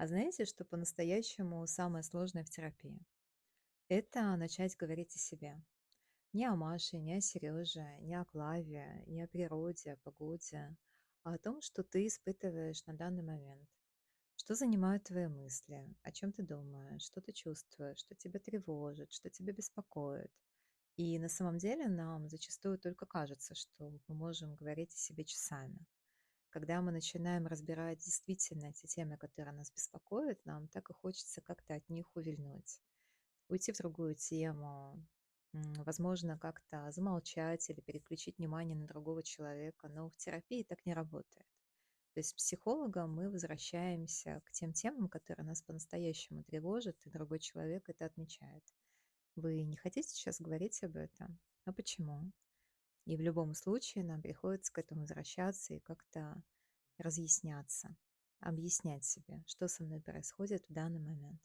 А знаете, что по-настоящему самое сложное в терапии? Это начать говорить о себе. Не о Маше, не о Сереже, не о Клаве, не о природе, о погоде, а о том, что ты испытываешь на данный момент. Что занимают твои мысли, о чем ты думаешь, что ты чувствуешь, что тебя тревожит, что тебя беспокоит. И на самом деле нам зачастую только кажется, что мы можем говорить о себе часами. Когда мы начинаем разбирать действительно те темы, которые нас беспокоят, нам так и хочется как-то от них увильнуть, уйти в другую тему, возможно, как-то замолчать или переключить внимание на другого человека, но в терапии так не работает. То есть с психологом мы возвращаемся к тем темам, которые нас по-настоящему тревожат, и другой человек это отмечает. Вы не хотите сейчас говорить об этом? А почему? И в любом случае нам приходится к этому возвращаться и как-то разъясняться, объяснять себе, что со мной происходит в данный момент.